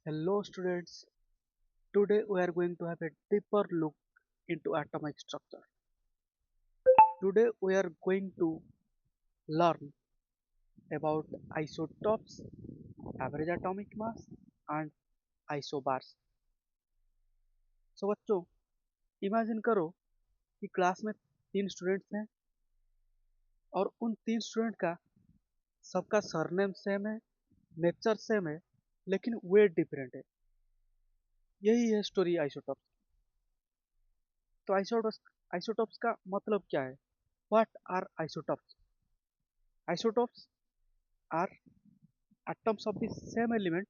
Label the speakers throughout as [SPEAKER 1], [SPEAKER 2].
[SPEAKER 1] Hello students, today we are going to have a deeper look into atomic structure. Today we are going to learn about isotopes, average atomic mass and isobars. So बच्चों, imagine करो कि class में तीन students हैं और उन तीन student का सबका सरनेम सेम है, नेचर सेम है, लेकिन वेट डिफरेंट है। यही है स्टोरी आइसोटॉप्स। तो आइसोटॉप्स आइसोटॉप्स का मतलब क्या है? What are isotopes? Isotopes are atoms of the same element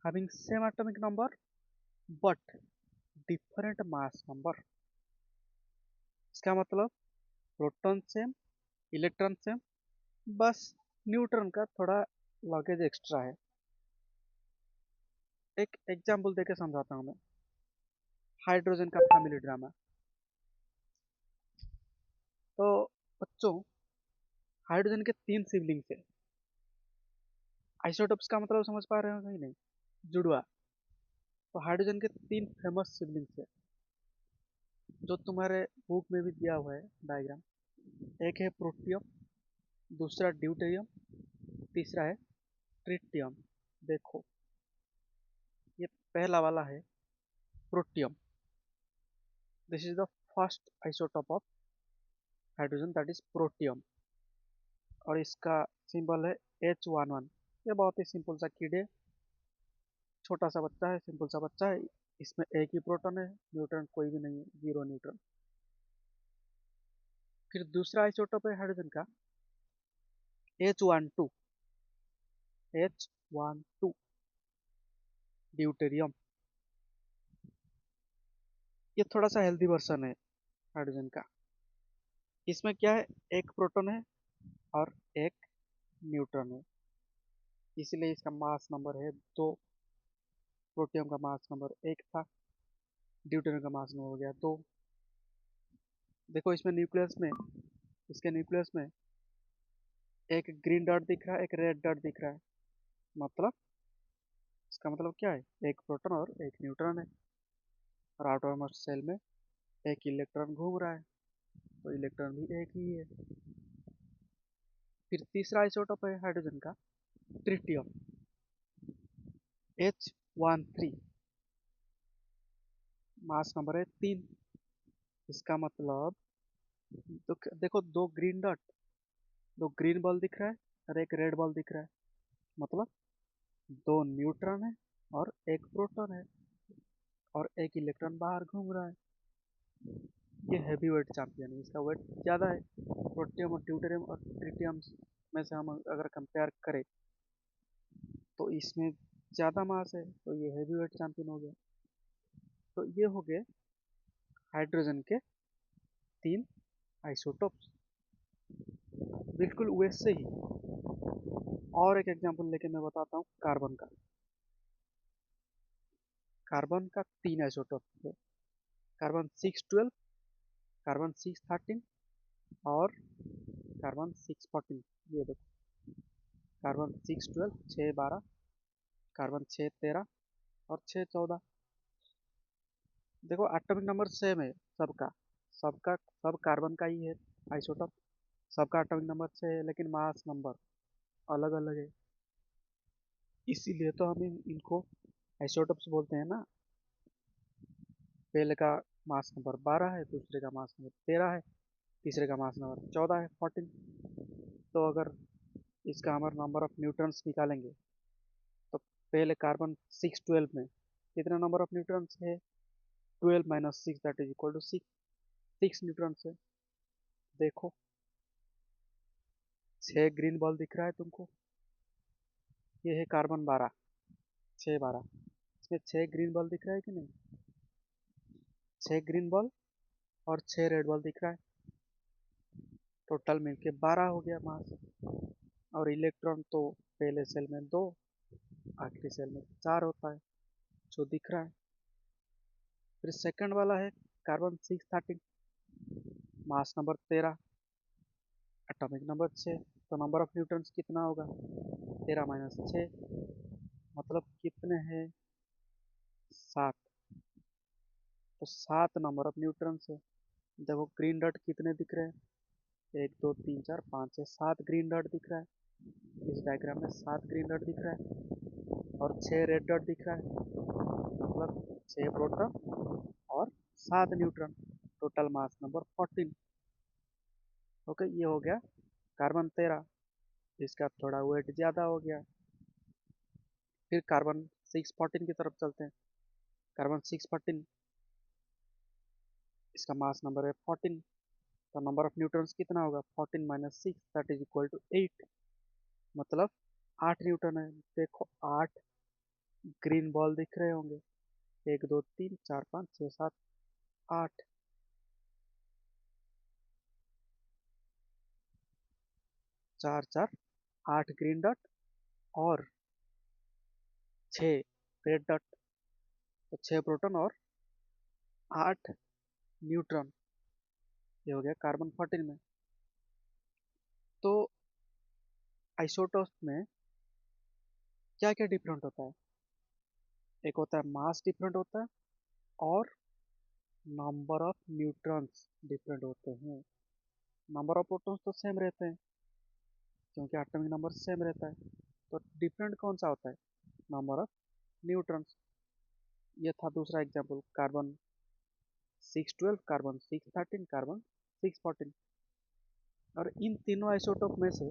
[SPEAKER 1] having same atomic number but different mass number. इसका मतलब प्रोटॉन सेम, इलेक्ट्रॉन सेम, बस न्यूट्रॉन का थोड़ा लगेज एक्स्ट्रा है। एक एग्जांपल देके समझाता हूँ मैं। हाइड्रोजन का फैमिली ड्रामा। तो बच्चों, हाइड्रोजन के तीन सिबलिंग्स है। आइसोटोप्स का मतलब समझ पा रहे हो कहीं नहीं? जुड़वा। तो हाइड्रोजन के तीन फेमस सिबलिंग्स है जो तुम्हारे बुक में भी दिया हुआ है डायग्राम। एक है प्रोटियम, दूसरा ड्यूटेरियम, तीसरा है ट्रिटियम। देखो, ये पहला वाला है protium. This is the first isotope of hydrogen, that is protium. और इसका सिंबल है H11। ये बहुत ही सिंपल सा किड है, छोटा सा बच्चा है, सिंपल सा बच्चा है। इसमें एक ही प्रोटॉन है, न्यूट्रॉन कोई भी नहीं है, जीरो न्यूट्रॉन। फिर दूसरा आइसोटोप है हाइड्रोजन का H12। H12 deuterium. ये थोड़ा सा हेल्दी वर्सन है हाइड्रोजन का। इसमें क्या है, एक प्रोटॉन है और एक न्यूट्रॉन है, इसलिए इसका मास नंबर है 2। प्रोटियम का मास नंबर 1 था, ड्यूटेरियम का मास नंबर हो गया 2। देखो इसमें न्यूक्लियस में, इसके न्यूक्लियस में एक ग्रीन डॉट दिख रहा है, एक रेड डॉट दिख रहा है। मतलब इसका मतलब क्या है, एक प्रोटॉन और एक न्यूट्रॉन है। और आउटर मोस्ट सेल में एक इलेक्ट्रॉन घूम रहा है, तो इलेक्ट्रॉन भी एक ही है। फिर तीसरा आइसोटोप है हाइड्रोजन का ट्रिटियम, H13। मास नंबर है 3। इसका मतलब तो देखो, दो ग्रीन डॉट, दो ग्रीन बॉल दिख रहा है और एक रेड बॉल दिख रहा है। मतलब दो न्यूट्रॉन है और एक प्रोटॉन है और एक इलेक्ट्रॉन बाहर घूम रहा है। ये हैवी वेट चैंपियन है, इसका वेट ज़्यादा है। प्रोटियम और ड्यूटेरियम और ट्रिटियम में से हम अगर कंपेयर करें तो इसमें ज़्यादा मास है, तो ये हैवी वेट चैंपियन हो गया। तो ये हो गए हाइड्रोजन के तीन आइसोटोप्स। बिल्कुल वैसे ही और एक एग्जांपल लेके मैं बताता हूँ कार्बन का। कार्बन का तीन आइसोटोप है, कार्बन 612, कार्बन 613 और कार्बन 614। ये देखो, कार्बन 612 612, कार्बन 613 और 614। देखो एटॉमिक नंबर सेम है सबका, सबका सब कार्बन का ही है आइसोटोप। सबका एटॉमिक नंबर से है, लेकिन मास नंबर अलग अलग है। इसीलिए तो हम इनको आइसोटोप्स बोलते हैं ना। पहले का मास नंबर 12 है, दूसरे का मास नंबर 13 है, तीसरे का मास नंबर 14 है, 14। तो अगर इसका हमारा नंबर ऑफ न्यूट्रॉन्स निकालेंगे तो पहले कार्बन 612 में कितना नंबर ऑफ न्यूट्रॉन्स है? 12 minus 6, that is equal to 6। 6 neutrons है। देखो, 6 ग्रीन बॉल दिख रहा है तुमको, ये है कार्बन 12, 6 12। इसमें 6 ग्रीन बॉल दिख रहा है कि नहीं? 6 ग्रीन बॉल और 6 रेड बॉल दिख रहा है, टोटल मिलके 12 हो गया मास। और इलेक्ट्रॉन तो पहले सेल में 2, आखिरी सेल में 4 होता है, जो दिख रहा है। फिर सेकंड वाला है carbon 613, mass number 13, atomic number 6। तो नंबर ऑफ न्यूट्रॉन्स कितना होगा? 13 माइनस 6, मतलब कितना? कितने हैं? 7। तो 7 नंबर ऑफ न्यूट्रॉन्स है। देखो ग्रीन डॉट कितने दिख रहे हैं? 1 2 3 4 5 6 7 ग्रीन डॉट दिख रहा है। इस डायग्राम में 7 ग्रीन डॉट दिख रहा है और 6 रेड डॉट दिख रहा है। मतलब 6 प्रोटॉन और 7 neutron. Total mass number 14। Okay, ये हो गया कार्बन 13। इसका थोड़ा वेट ज़्यादा हो गया। फिर कार्बन 614 की तरफ चलते हैं। कार्बन 614, इसका मास नंबर है 14। तो नंबर ऑफ न्यूट्रॉन्स कितना होगा? 14 minus 6 that is equal to 8। मतलब 8 न्यूटन है। देखो 8 ग्रीन बॉल दिख रहे होंगे। 1 2 3 4 5 6 7 8। 4 4 8 ग्रीन डॉट और 6 रेड डॉट। तो 6 प्रोटॉन और 8 न्यूट्रॉन। ये हो गया कार्बन 14 में। तो आइसोटोप्स में क्या क्या डिफरेंट होता है? एक होता है मास डिफरेंट होता है और नंबर ऑफ न्यूट्रॉन्स डिफरेंट होते हैं। नंबर ऑफ प्रोटॉन्स तो सेम रहते हैं क्योंकि एटॉमिक नंबर सेम रहता है। तो डिफरेंट कौन सा होता है? Number of neutrons. ये था दूसरा एग्जाम्पल, कार्बन 612, कार्बन 613, कार्बन 614। और इन तीनों आइसोटोप में से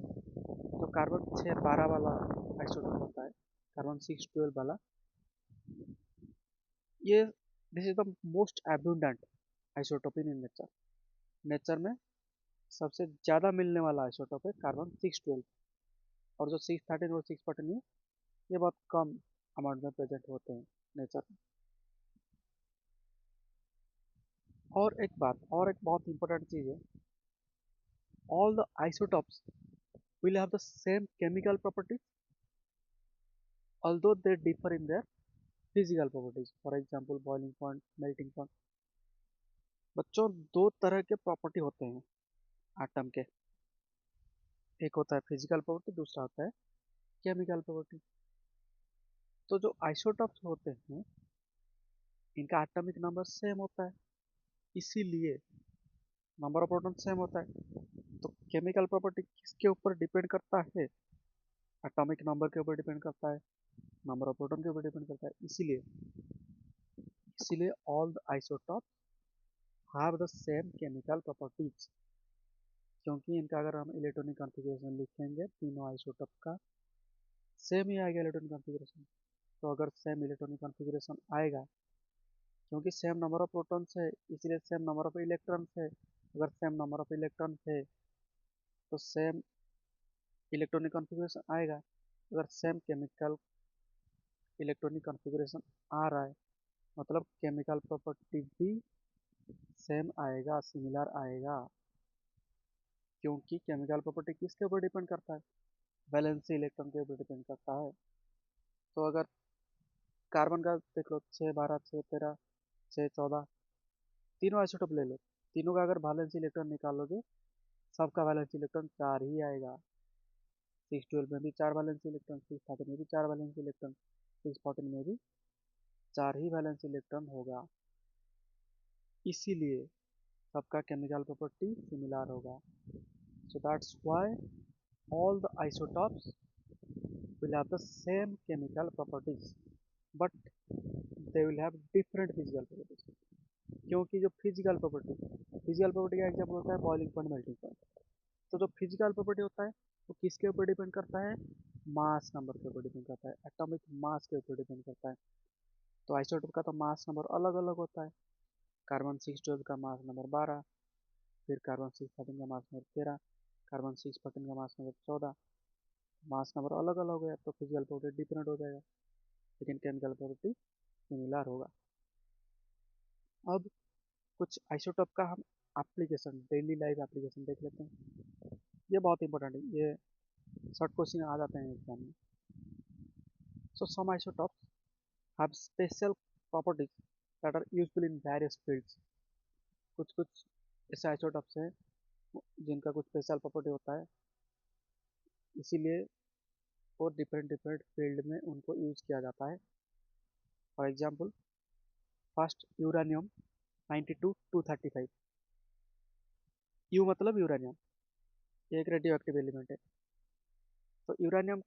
[SPEAKER 1] जो कार्बन 612 वाला आइसोटोप होता है, कार्बन 612 वाला, ये this is the most abundant isotope in nature. Nature में सबसे ज़्यादा मिलने वाला आइसोटोप है कार्बन 612। और जो 613 और 614 है, ये बहुत कम अमाउंट में प्रेजेंट होते हैं नेचर में। और एक बात, और एक बहुत इंपॉर्टेंट चीज़ है, all the isotopes will have the same chemical properties although they differ in their physical properties. For example, boiling point, melting point। बच्चों, दो तरह के प्रॉपर्टी होते हैं एटम के। एक होता है फिजिकल प्रॉपर्टी, दूसरा होता है केमिकल प्रॉपर्टी। तो जो आइसोटॉप्स होते हैं, इनका एटॉमिक नंबर सेम होता है, इसीलिए नंबर ऑफ प्रोटॉन सेम होता है। तो केमिकल प्रॉपर्टी किसके ऊपर डिपेंड करता है? एटॉमिक नंबर के ऊपर डिपेंड करता है, नंबर ऑफ प्रोटॉन के ऊपर डिपेंड करता है। इसीलिए इसीलिए all the isotope have the same chemical properties. क्योंकि इनका अगर हम इलेक्ट्रॉनिक कॉन्फ़िगरेशन लिखेंगे, तीनों आइसोटॉप का सेम ही आएगा इलेक्ट्रॉनिक कॉन्फ़िगरेशन। तो अगर सेम इलेक्ट्रॉनिक कॉन्फ़िगरेशन आएगा, क्योंकि सेम नंबर ऑफ प्रोटॉन्स है इसलिए सेम नंबर ऑफ इलेक्ट्रॉन्स है। अगर सेम नंबर ऑफ इलेक्ट्रॉन्स है तो सेम इलेक्ट्रॉनिक कॉन्फ़िगरेशन आएगा। अगर सेम केमिकल इलेक्ट्रॉनिक कॉन्फ़िगरेशन आ रहा है, मतलब केमिकल प्रॉपर्टी भी सेम आएगा, सिमिलर आएगा। क्योंकि केमिकल प्रॉपर्टी किसके ऊपर डिपेंड करता है? वैलेंसी इलेक्ट्रॉन के ऊपर डिपेंड करता है। तो अगर कार्बन का देख लो, 6 12 6 13 6 14, तीनों आइसोटोप ले लो। तीनों का अगर वैलेंसी इलेक्ट्रॉन निकालोगे, सबका वैलेंसी इलेक्ट्रॉन 4 ही आएगा। 612 में भी 4 वैलेंसी इलेक्ट्रॉन, 613 में भी 4 वैलेंसी इलेक्ट्रॉन, 614 में भी 4 ही वैलेंसी इलेक्ट्रॉन होगा। इसीलिए सबका केमिकल प्रॉपर्टी सिमिलर होगा। So that's why all the isotopes will have the same chemical properties, but they will have different physical properties। क्योंकि जो फिजिकल प्रॉपर्टी का एग्जाम्पल होता है बॉइलिंग पॉइंट, मेल्टिंग पॉइंट। तो जो फिजिकल प्रॉपर्टी होता है वो किसके ऊपर डिपेंड करता है? मास नंबर के ऊपर डिपेंड करता है, एटॉमिक मास के ऊपर डिपेंड करता है। तो आइसोटोप का तो मास नंबर अलग अलग होता है। कार्बन 612 का मास नंबर 12, फिर कार्बन 613 का मास नंबर 13, कार्बन 614 का मास नंबर 14। मास नंबर अलग अलग हो गया तो फिजिकल प्रॉपर्टी डिफरेंट हो जाएगा, लेकिन केमिकल प्रॉपर्टी सिमिलर होगा। अब कुछ आइसोटोप का हम एप्लीकेशन, डेली लाइफ एप्लीकेशन देख लेते हैं। ये बहुत इंपॉर्टेंट है, ये शॉर्ट क्वेश्चन आ जाते हैं एग्जाम में। So some isotopes have special properties that are useful in various fields. कुछ कुछ ऐसे आइसोटोप्स हैं जिनका कुछ स्पेशल प्रॉपर्टी होता है, इसीलिए वो डिफरेंट डिफरेंट फील्ड में उनको यूज किया जाता है। For example first uranium 92 235। You मतलब यूरानियम, ये एक रेडियो एक्टिव एलिमेंट है। तो यूरानियम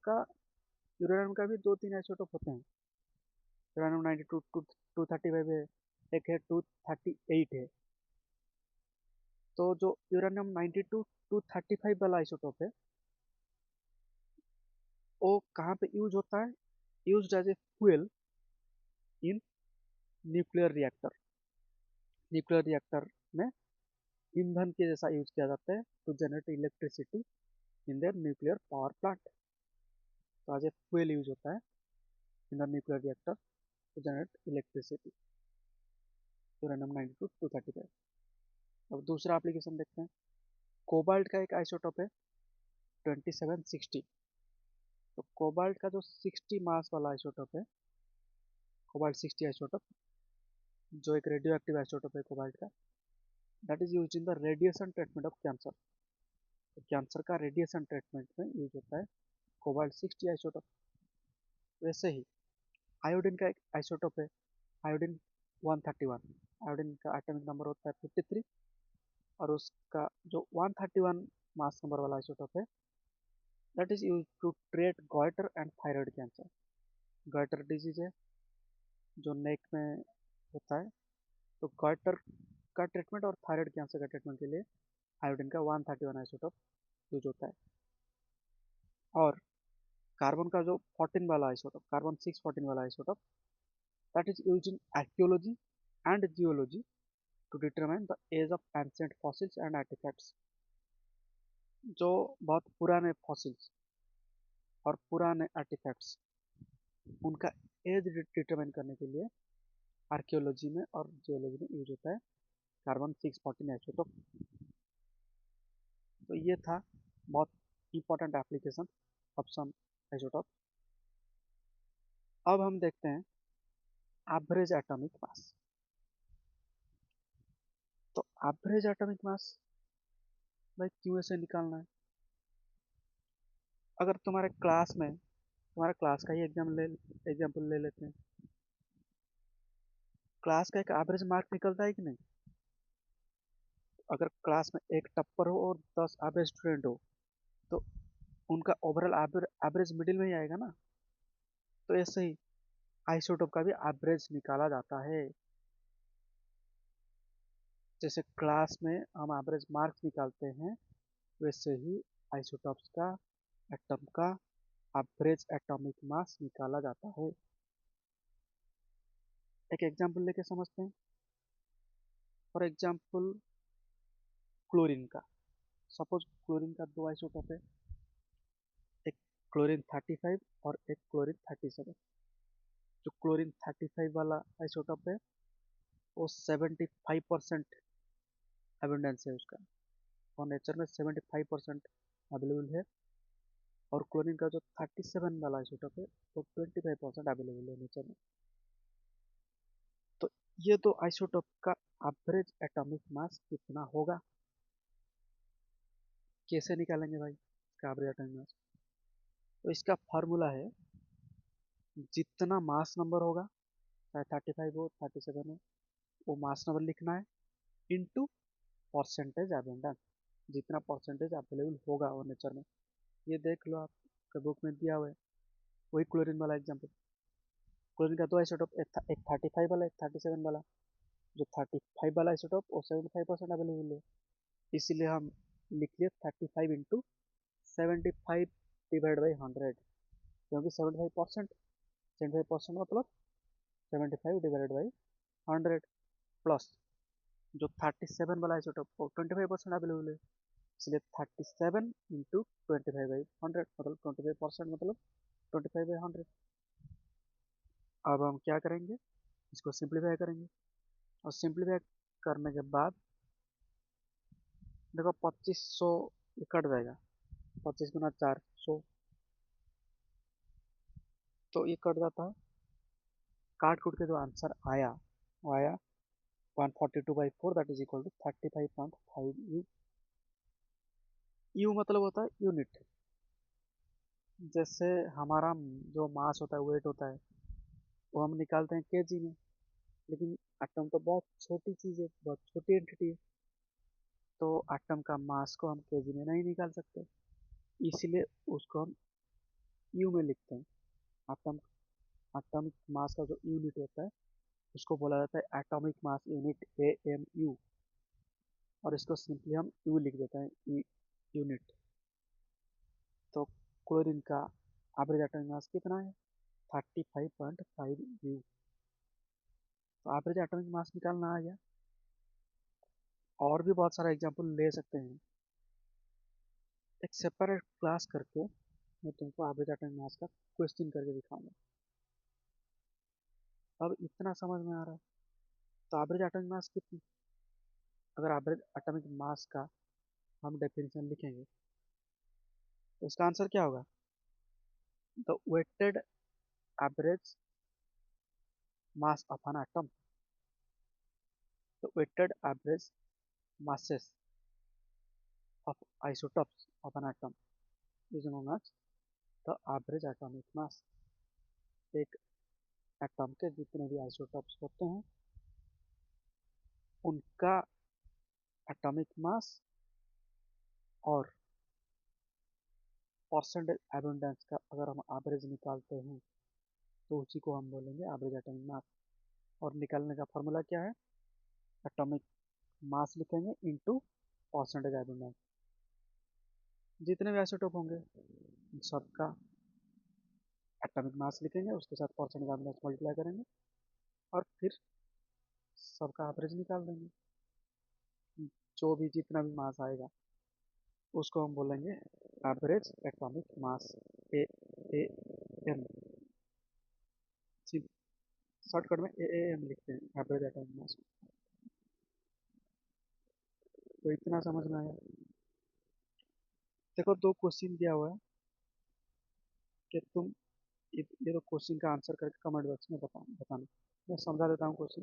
[SPEAKER 1] का भी दो तीन आइसोटोप होते हैं। यूरानियम 92 235 है, एक है 238 है। तो जो यूरानियम 92 235 वाला आइसोटोप है वो कहाँ पे यूज होता है? Use as a fuel in nuclear reactor. Nuclear reactor में ईंधन के जैसा यूज किया जाता है to generate electricity in their nuclear power plant. तो एज ए फ्यूल यूज होता है in the nuclear reactor to generate electricity, uranium 92 235। अब दूसरा एप्लीकेशन देखते हैं। कोबाल्ट का एक आइसोटोप है 2760। तो कोबाल्ट का जो 60 मास वाला आइसोटोप है, कोबाल्ट 60 आइसोटोप, जो एक रेडियो एक्टिव आइसोटोप है कोबाल्ट का, that is use in the radiation treatment of cancer. तो कैंसर का रेडिएशन ट्रीटमेंट में यूज होता है कोबाल्ट 60 आइसोटोप। वैसे ही आयोडीन का एक आइसोटोप है आयोडीन 131। आयोडीन का एटॉमिक नंबर होता है 53 और उसका जो 131 मास नंबर वाला आइसोटोप है that is use to treat goitre and thyroid cancer. Goitre disease है जो नेक में होता है, तो गॉइटर का ट्रीटमेंट और थायराइड कैंसर का ट्रीटमेंट के लिए आयोडीन का 131 आइसोटोप यूज होता है। और कार्बन का जो 14 वाला आइसोटोप, कार्बन 614 वाला isotope, that is use in archaeology and geology to determine the age of ancient fossils and artefacts. जो बहुत पुराने फॉसिल्स और पुराने आर्टिफैक्ट्स, उनका एज डिटरमाइन करने के लिए आर्कियोलॉजी में और जियोलॉजी में यूज होता है कार्बन 614 आइसोटोप। तो ये था बहुत important application of some isotope. अब हम देखते हैं एवरेज एटॉमिक मास। तो एवरेज एटॉमिक मास भाई क्यों ऐसे निकालना है? अगर तुम्हारे क्लास में, तुम्हारे क्लास का ही एग्जाम्पल ले लेते हैं। क्लास का एक एवरेज मार्क निकलता है कि नहीं? अगर क्लास में एक टप्पर हो और 10 एवरेज स्टूडेंट हो तो उनका ओवरऑल एवरेज मिडिल में ही आएगा ना। तो ऐसे ही आइसोटोप का भी एवरेज निकाला जाता है। जैसे क्लास में हम एवरेज मार्क्स निकालते हैं वैसे ही आइसोटोप्स का, एटम का एवरेज एटॉमिक मास निकाला जाता है। एक एग्जांपल लेके समझते हैं। फॉर एग्जांपल क्लोरीन का। सपोज क्लोरीन का दो आइसोटोप है, एक क्लोरीन 35 और एक क्लोरीन 37। जो क्लोरीन 35 वाला आइसोटोप है वो 75% एबंडेंस है उसका, और नेचर में 75% अवेलेबल है। और क्लोरीन का जो 37 वाला आइसोटोप है वो 25% अवेलेबल है नेचर में। तो ये दो आइसोटोप का एवरेज एटॉमिक मास कितना होगा? कैसे निकालेंगे भाई इसका एवरेज एटॉमिक मास? तो इसका फार्मूला है, जितना मास नंबर होगा, चाहे 35 हो 37 हो, वो मास नंबर लिखना है इनटू परसेंटेज अबेंडेंस। जितना परसेंटेज अवेलेबल होगा वो नेचर में। ये देख लो आपके बुक में दिया हुआ है। वही क्लोरीन वाला एग्जाम्पल। क्लोरीन का दो आइसोटोप, एक 35 वाला, एक 37 वाला। जो 35 वाला आइसोटोप वो 75% अवेलेबल है, इसीलिए हम लिख लिए 35 इंटू 75 डिवाइड बाई 100। क्योंकि 75% मतलब 75 डिवाइड बाई 100 प्लस जो 37 वाला आइसोटोप वो 25% अवेलेबल है, इसलिए 37 इंटू 25/100 मतलब 25% मतलब 25/100। अब हम क्या करेंगे, इसको सिंप्लीफाई करेंगे। और सिंप्लीफाई करने के बाद देखो 2500 ये कट जाएगा, 25 × 4 100, तो ये कट जाता है। काट कूट के जो आंसर आया वो आया 142/4, that is equal to 35.5 u मतलब होता है यूनिट। जैसे हमारा जो मास होता है, वेट होता है, वो हम निकालते हैं केजी में। लेकिन एटम तो बहुत छोटी चीज़ है, बहुत छोटी एंटिटी है, तो एटम का मास को हम केजी में नहीं निकाल सकते, इसलिए उसको हम यू में लिखते हैं। एटम एटॉमिक मास का जो यूनिट होता है उसको बोला जाता है एटॉमिक मास यूनिट, AMU। और इसको सिंपली हम यू लिख देते हैं, यूनिट। तो क्लोरीन का एवरेज एटॉमिक मास कितना है? 35.5 यू। तो एवरेज एटॉमिक मास निकालना आ गया। और भी बहुत सारा एग्जांपल ले सकते हैं, एक सेपरेट क्लास करके मैं तुमको एवरेज एटॉमिक मास का क्वेश्चन करके दिखाऊंगा। अब इतना समझ में आ रहा है। तो एवरेज एटॉमिक मास कितनी, अगर एवरेज एटॉमिक मास का हम डेफिनेशन लिखेंगे तो इसका आंसर क्या होगा? The weighted average mass of an atom, the weighted average masses of isotopes of an atom is known as the average atomic mass। एक एटम के जितने भी आइसोटॉप्स होते हैं उनका एटॉमिक मास और परसेंटेज एबंडेंस का अगर हम एवरेज निकालते हैं तो उसी को हम बोलेंगे एवरेज एटॉमिक मास। और निकालने का फॉर्मूला क्या है? एटॉमिक मास लिखेंगे इनटू परसेंटेज एबंडेंस। जितने भी आइसोटॉप होंगे सबका एटॉमिक मास लिखेंगे, उसके साथ परसेंटेज एबंडेंस मल्टीप्लाई करेंगे और फिर सबका एवरेज निकाल देंगे। जो भी जितना भी मास आएगा उसको हम बोलेंगे average atomic mass, AAM। Shortcut में AAM लिखते हैं एवरेज एटॉमिक मास। तो इतना समझ में आया। देखो दो क्वेश्चन दिया हुआ है कि तुम ये दो क्वेश्चन का आंसर करके कमेंट बॉक्स में बताना। मैं समझा देता हूँ क्वेश्चन।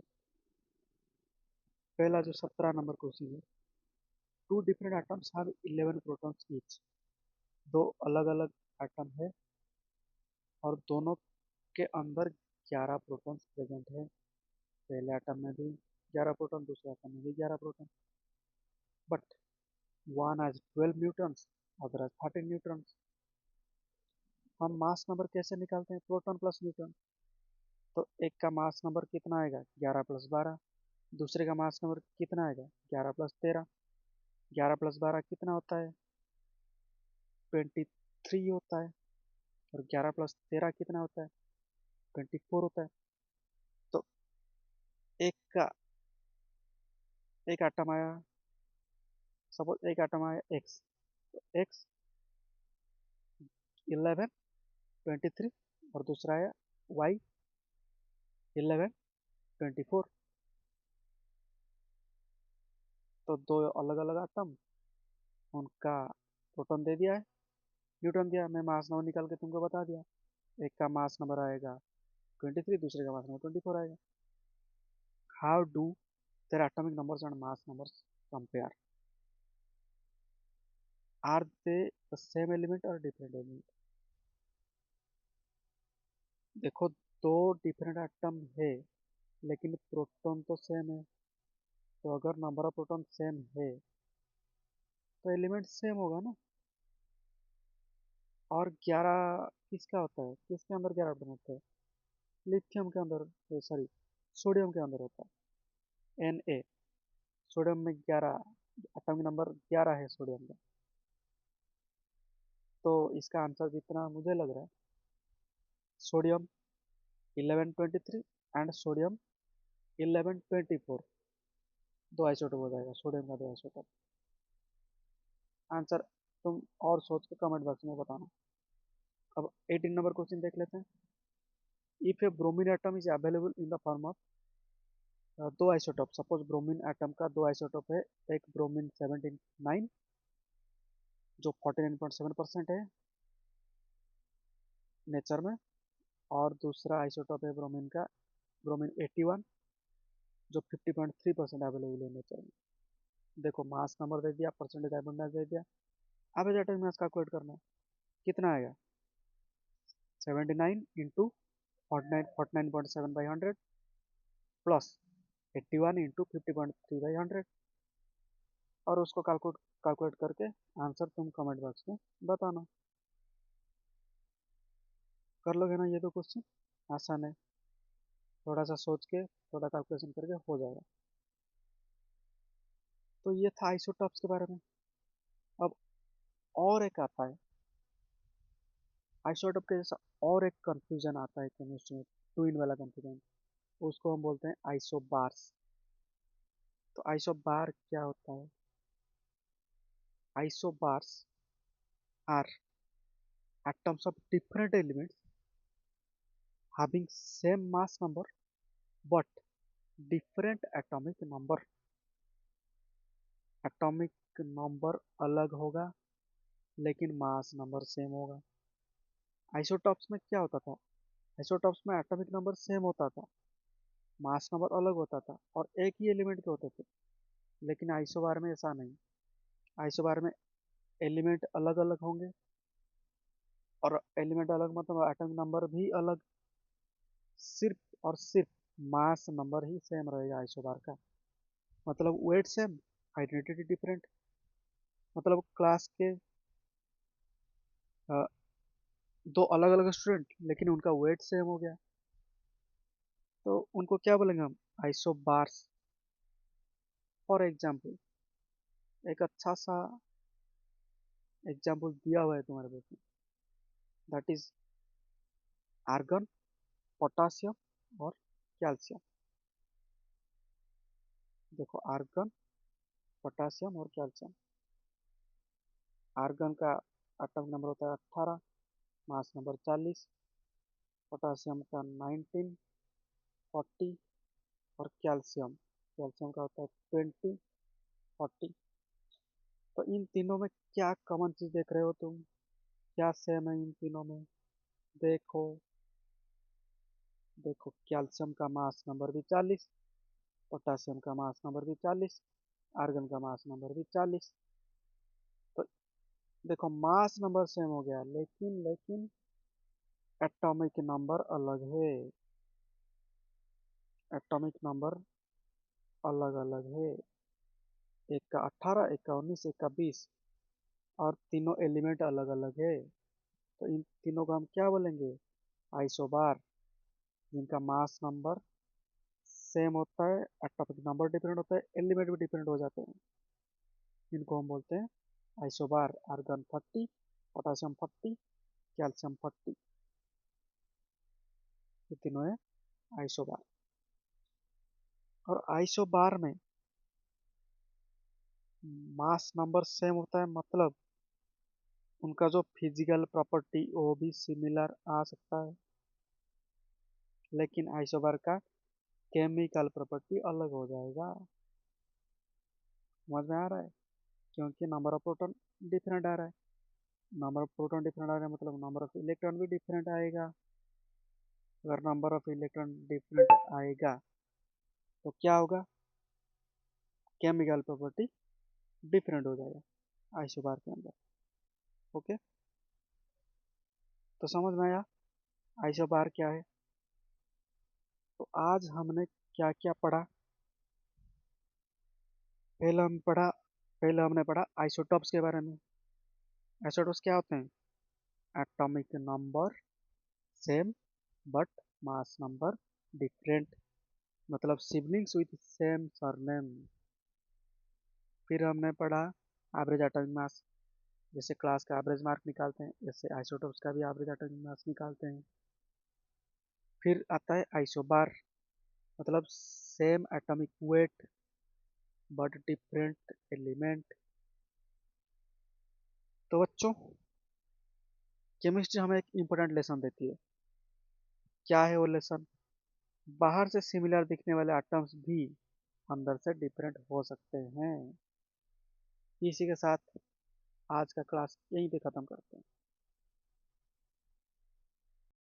[SPEAKER 1] पहला जो 17 नंबर क्वेश्चन है, two different atoms have 11 protons each. दो अलग अलग एटम है और दोनों के अंदर 11 प्रोटॉन्स प्रेजेंट है। पहले एटम में भी 11 प्रोटॉन, दूसरे एटम में भी 11 proton, but one has 12 neutrons, other has 13 neutrons. हम मास नंबर कैसे निकालते हैं? Proton plus neutron. तो एक का मास नंबर कितना आएगा? 11 प्लस 12। दूसरे का मास नंबर कितना आएगा? 11 प्लस 13। 11 प्लस 12 कितना होता है? 23 होता है। और 11 प्लस 13 कितना होता है? 24 होता है। तो एक का एक आइटम आया, सपोज एक आइटम आया एक्स, तो एक्स 11 23, और दूसरा आया वाई 11 24। तो दो अलग अलग आइटम, उनका प्रोटॉन दे दिया है, न्यूट्रॉन दिया, मैं मास नंबर निकाल के तुमको बता दिया। एक का मास नंबर आएगा 23, दूसरे का मास नंबर 24 आएगा। How do their atomic numbers and mass numbers compare? Are they the same element or different element? देखो दो डिफरेंट एटम है लेकिन प्रोटॉन तो सेम है। तो अगर नंबर ऑफ प्रोटॉन सेम है तो एलिमेंट सेम होगा ना। और 11 किसका होता है? किसके अंदर 11 प्रोटॉन होते हैं? लिथियम के अंदर, सॉरी, सोडियम के अंदर होता है, Na। सोडियम में 11, एटॉमिक नंबर 11 है सोडियम का। तो इसका आंसर जितना मुझे लग रहा है, सोडियम 1123 एंड सोडियम 1124, दो आइसोटोप हो जाएगा, सोडियम का दो आइसोटोप। आंसर तुम और सोच के कमेंट बॉक्स में बताना। अब 18 नंबर क्वेश्चन देख लेते हैं। If A bromine atom is available in the form of, दो आइसोटोप, सपोज ब्रोमीन एटम का दो आइसोटोप है, एक ब्रोमीन 79 जो 49.7% है नेचर में, और दूसरा आइसोटोप है ब्रोमीन का, ब्रोमीन 81 जो 50.3% अवेलेबल है नेचर में। देखो मास नंबर दे दिया, परसेंटेज अबंडेंस दे दिया, एवरेज एटॉमिक मास कैलकुलेट करना है। कितना आएगा? 79 इंटू 49.7/100 प्लस 81 इंटू 50.3/100 और उसको कैलकुलेट करके आंसर तुम कमेंट बॉक्स में बताना। कर लोगे ना ये तो क्वेश्चन? आसान है, थोड़ा सा सोच के थोड़ा कैलकुलेशन करके हो जाएगा। तो ये था आइसोटॉप्स के बारे में। अब और एक आता है आइसोटॉप के जैसा, और एक कंफ्यूजन आता है केमिस्ट्री में, ट्विन वाला कंफ्यूजन, उसको हम बोलते हैं आइसोबार्स। तो आइसोबार क्या होता है? Isobars are atoms of different elements having same mass number but different atomic number अलग होगा लेकिन मास नंबर सेम होगा। आइसोटॉप्स में क्या होता था? आइसोटॉप्स में एटॉमिक नंबर सेम होता था, मास नंबर अलग होता था और एक ही एलिमेंट के होते थे। लेकिन आइसोबार में ऐसा नहीं। आइसोबार में एलिमेंट अलग अलग होंगे और एलिमेंट अलग मतलब एटॉमिक नंबर भी अलग, सिर्फ और सिर्फ मास नंबर ही सेम रहेगा आइसोबार का। मतलब वेट सेम, आइडेंटिटी डिफरेंट। मतलब क्लास के अ, दो अलग अलग स्टूडेंट लेकिन उनका वेट सेम हो गया, तो उनको क्या बोलेंगे हम? आइसोबार्स। फॉर एग्जाम्पल, एक अच्छा सा एग्जाम्पल दिया हुआ है तुम्हारे बुक में, दैट इज आर्गन, पोटासियम और कैल्शियम। देखो, आर्गन, पोटासियम और कैल्शियम। आर्गन का एटॉमिक नंबर होता है 18, मास नंबर 40, पोटासियम का 19, 40 और कैल्शियम, कैल्शियम का होता है 20, 40। तो इन तीनों में क्या कॉमन चीज देख रहे हो तुम? क्या सेम है इन तीनों में? देखो, देखो कैल्शियम का मास नंबर भी 40, पोटासियम का मास नंबर भी 40, आर्गन का मास नंबर भी 40। तो देखो, मास नंबर सेम हो गया लेकिन एटॉमिक नंबर अलग है। एटॉमिक नंबर अलग अलग है, एक का 18, एक का 19, एक का 20 और तीनों एलिमेंट अलग अलग है। तो इन तीनों को हम क्या बोलेंगे? आइसोबार। जिनका मास नंबर सेम होता है, एटॉमिक नंबर डिफरेंट होता है, एलिमेंट भी डिफरेंट हो जाते हैं, इनको हम बोलते हैं आइसोबार। आर्गन 40, पोटासियम 40, कैल्शियम 40, ये तीनों है आइसोबार। और आइसोबार में मास नंबर सेम होता है, मतलब उनका जो फिजिकल प्रॉपर्टी वो भी सिमिलर आ सकता है, लेकिन आइसोबार का केमिकल प्रॉपर्टी अलग हो जाएगा। समझ में आ रहा है? क्योंकि नंबर ऑफ प्रोटॉन डिफरेंट आ रहा है। नंबर ऑफ प्रोटॉन डिफरेंट आ रहा है मतलब नंबर ऑफ इलेक्ट्रॉन भी डिफरेंट आएगा। अगर नंबर ऑफ इलेक्ट्रॉन डिफरेंट आएगा तो क्या होगा? केमिकल प्रॉपर्टी डिफरेंट हो जाएगा आइसोबार के अंदर। ओके, तो समझ में आया आइसोबार क्या है? तो आज हमने क्या क्या पढ़ा? पहले हमने पढ़ा आइसोटॉप्स के बारे में। आइसोटॉप्स क्या होते हैं? Atomic number same but mass number different, मतलब सिबलिंग्स विथ सेम सरनेम। फिर हमने पढ़ा एवरेज एटॉमिक मास, जैसे क्लास का एवरेज मार्क निकालते हैं, जैसे आइसोटॉप्स का भी एवरेज एटॉमिक मास निकालते हैं। फिर आता है आइसोबार, मतलब same atomic weight but different element. तो बच्चों, केमिस्ट्री हमें एक इम्पोर्टेंट लेसन देती है। क्या है वो लेसन? बाहर से सिमिलर दिखने वाले एटम्स भी अंदर से डिफरेंट हो सकते हैं। इसी के साथ आज का क्लास यहीं पे ख़त्म करते हैं।